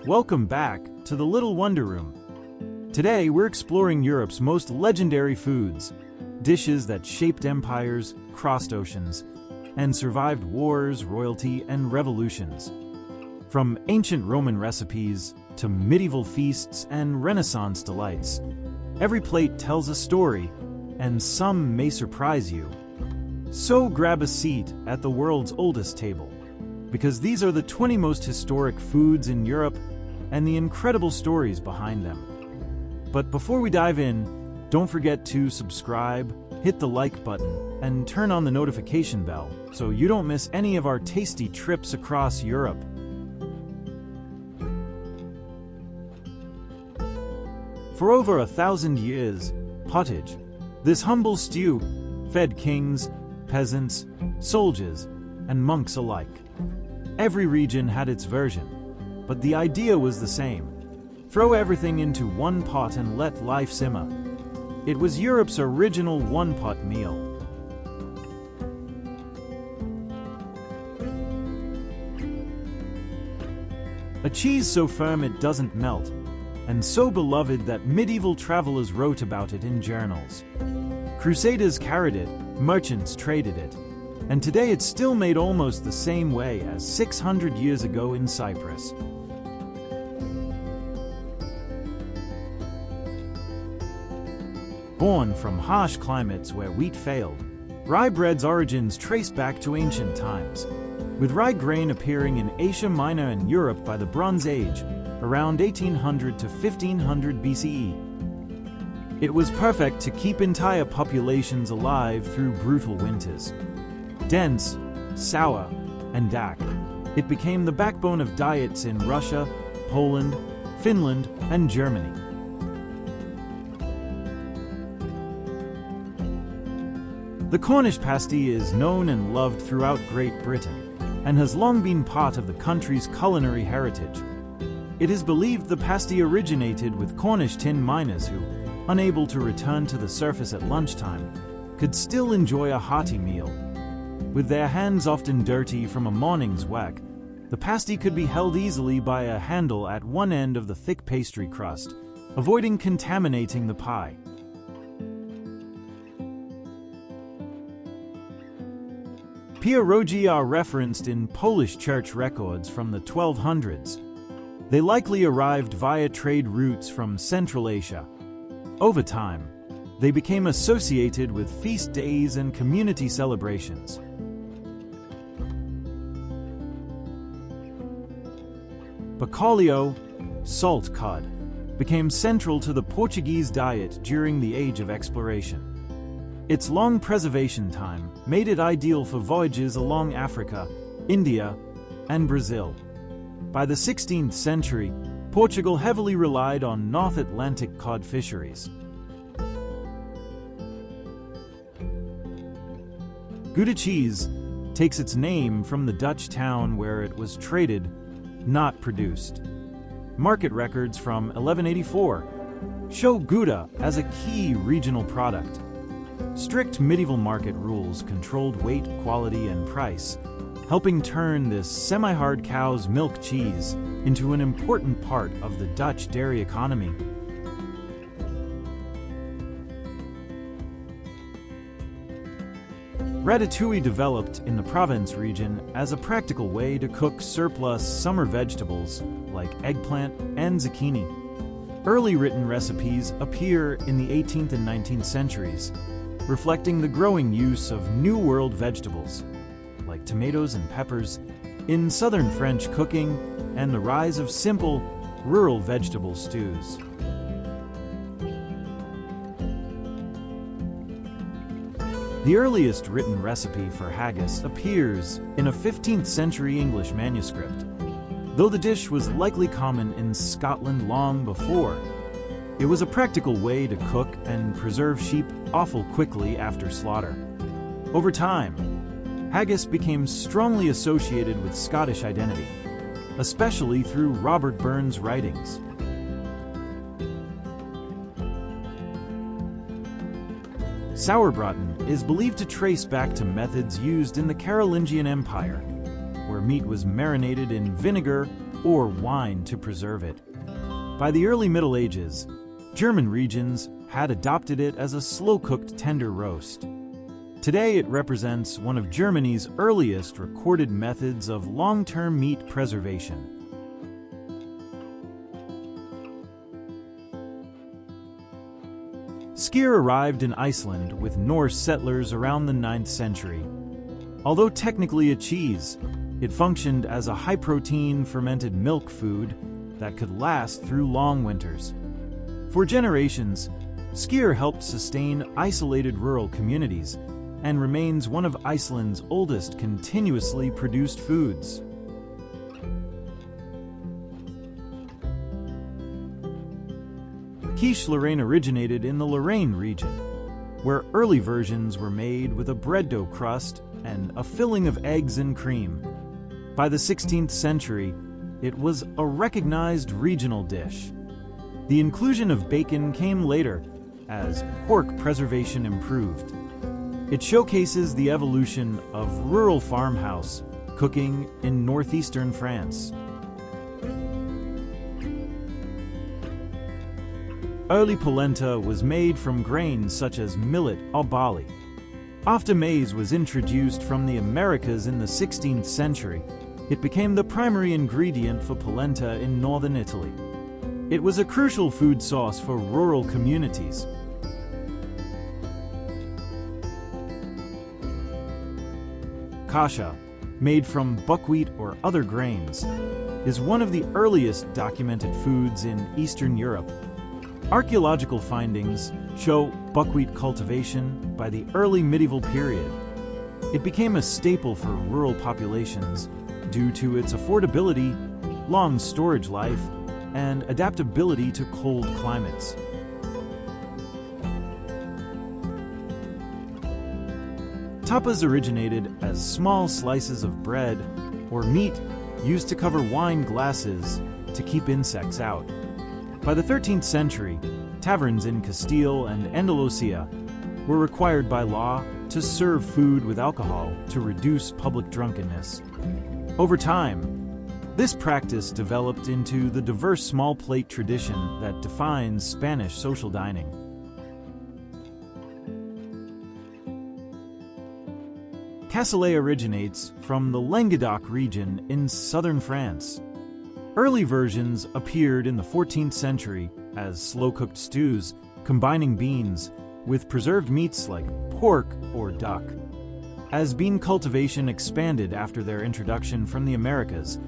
Welcome back to the Little Wonder Room. Today we're exploring Europe's most legendary foods, dishes that shaped empires, crossed oceans, and survived wars, royalty, and revolutions. From ancient Roman recipes to medieval feasts and Renaissance delights, every plate tells a story, and some may surprise you. So grab a seat at the world's oldest table, because these are the 20 most historic foods in Europe and the incredible stories behind them. But before we dive in, don't forget to subscribe, hit the like button, and turn on the notification bell so you don't miss any of our tasty trips across Europe. For over 1,000 years, pottage, this humble stew, fed kings, peasants, soldiers, and monks alike. Every region had its version, but the idea was the same. Throw everything into one pot and let life simmer. It was Europe's original one-pot meal. A cheese so firm it doesn't melt, and so beloved that medieval travelers wrote about it in journals. Crusaders carried it, merchants traded it, and today it's still made almost the same way as 600 years ago in Cyprus. Born from harsh climates where wheat failed, rye bread's origins trace back to ancient times, with rye grain appearing in Asia Minor and Europe by the Bronze Age, around 1800 to 1500 BCE. It was perfect to keep entire populations alive through brutal winters. Dense, sour, and dark, it became the backbone of diets in Russia, Poland, Finland, and Germany. The Cornish pasty is known and loved throughout Great Britain, and has long been part of the country's culinary heritage. It is believed the pasty originated with Cornish tin miners who, unable to return to the surface at lunchtime, could still enjoy a hearty meal. With their hands often dirty from a morning's work, the pasty could be held easily by a handle at one end of the thick pastry crust, avoiding contaminating the pie. Pierogi are referenced in Polish church records from the 1200s. They likely arrived via trade routes from Central Asia. Over time, they became associated with feast days and community celebrations. Bacalhau, salt cod, became central to the Portuguese diet during the Age of Exploration. Its long preservation time made it ideal for voyages along Africa, India, and Brazil. By the 16th century, Portugal heavily relied on North Atlantic cod fisheries. Gouda cheese takes its name from the Dutch town where it was traded, not produced. Market records from 1184 show Gouda as a key regional product. Strict medieval market rules controlled weight, quality, and price, helping turn this semi-hard cow's milk cheese into an important part of the Dutch dairy economy. Ratatouille developed in the Provence region as a practical way to cook surplus summer vegetables like eggplant and zucchini. Early written recipes appear in the 18th and 19th centuries, reflecting the growing use of New World vegetables, like tomatoes and peppers, in southern French cooking, and the rise of simple, rural vegetable stews. The earliest written recipe for haggis appears in a 15th century English manuscript, though the dish was likely common in Scotland long before. It was a practical way to cook and preserve sheep offal quickly after slaughter. Over time, haggis became strongly associated with Scottish identity, especially through Robert Burns' writings. Sauerbraten is believed to trace back to methods used in the Carolingian Empire, where meat was marinated in vinegar or wine to preserve it. By the early Middle Ages, German regions had adopted it as a slow-cooked tender roast. Today it represents one of Germany's earliest recorded methods of long-term meat preservation. Skyr arrived in Iceland with Norse settlers around the 9th century. Although technically a cheese, it functioned as a high-protein fermented milk food that could last through long winters. For generations, skyr helped sustain isolated rural communities and remains one of Iceland's oldest continuously produced foods. Quiche Lorraine originated in the Lorraine region, where early versions were made with a bread dough crust and a filling of eggs and cream. By the 16th century, it was a recognized regional dish. The inclusion of bacon came later, as pork preservation improved. It showcases the evolution of rural farmhouse cooking in northeastern France. Early polenta was made from grains such as millet or barley. After maize was introduced from the Americas in the 16th century, it became the primary ingredient for polenta in northern Italy. It was a crucial food source for rural communities. Kasha, made from buckwheat or other grains, is one of the earliest documented foods in Eastern Europe. Archaeological findings show buckwheat cultivation by the early medieval period. It became a staple for rural populations due to its affordability, long storage life, and adaptability to cold climates. Tapas originated as small slices of bread or meat used to cover wine glasses to keep insects out. By the 13th century, taverns in Castile and Andalusia were required by law to serve food with alcohol to reduce public drunkenness. Over time, this practice developed into the diverse small plate tradition that defines Spanish social dining. Cassoulet originates from the Languedoc region in southern France. Early versions appeared in the 14th century as slow-cooked stews, combining beans with preserved meats like pork or duck. As bean cultivation expanded after their introduction from the Americas,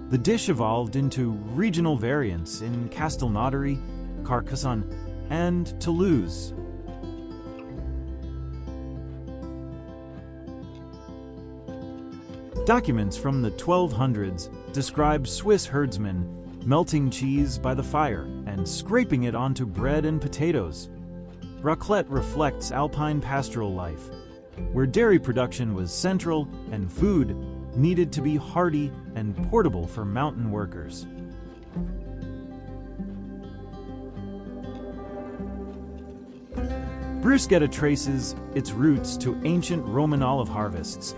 the dish evolved into regional variants in Castelnaudary, Carcassonne, and Toulouse. Documents from the 1200s describe Swiss herdsmen melting cheese by the fire and scraping it onto bread and potatoes. Raclette reflects alpine pastoral life, where dairy production was central and food needed to be hearty and portable for mountain workers. Bruschetta traces its roots to ancient Roman olive harvests,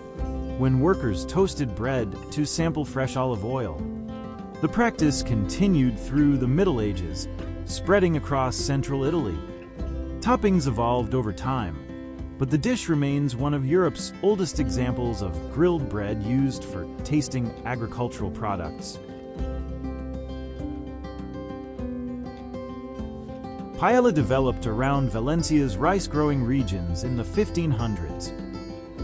when workers toasted bread to sample fresh olive oil. The practice continued through the Middle Ages, spreading across central Italy. Toppings evolved over time, but the dish remains one of Europe's oldest examples of grilled bread used for tasting agricultural products. Paella developed around Valencia's rice-growing regions in the 1500s.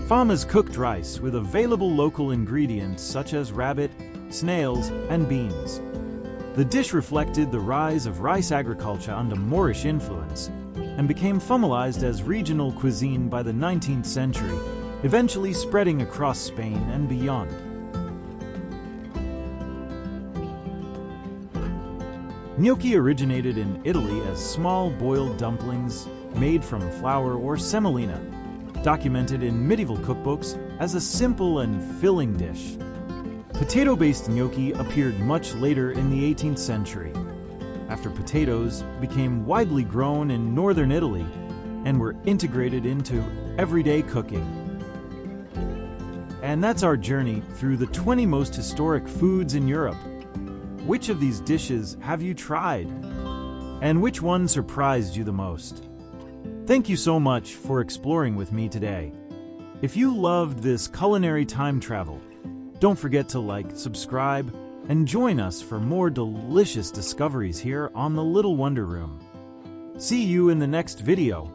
Farmers cooked rice with available local ingredients such as rabbit, snails, and beans. The dish reflected the rise of rice agriculture under Moorish influence and became formalized as regional cuisine by the 19th century, eventually spreading across Spain and beyond. Gnocchi originated in Italy as small boiled dumplings made from flour or semolina, documented in medieval cookbooks as a simple and filling dish. Potato-based gnocchi appeared much later in the 18th century, after potatoes became widely grown in northern Italy and were integrated into everyday cooking. And that's our journey through the 20 most historic foods in Europe. Which of these dishes have you tried? And which one surprised you the most? Thank you so much for exploring with me today. If you loved this culinary time travel, don't forget to like, subscribe, and join us for more delicious discoveries here on The Little Wonder Room. See you in the next video.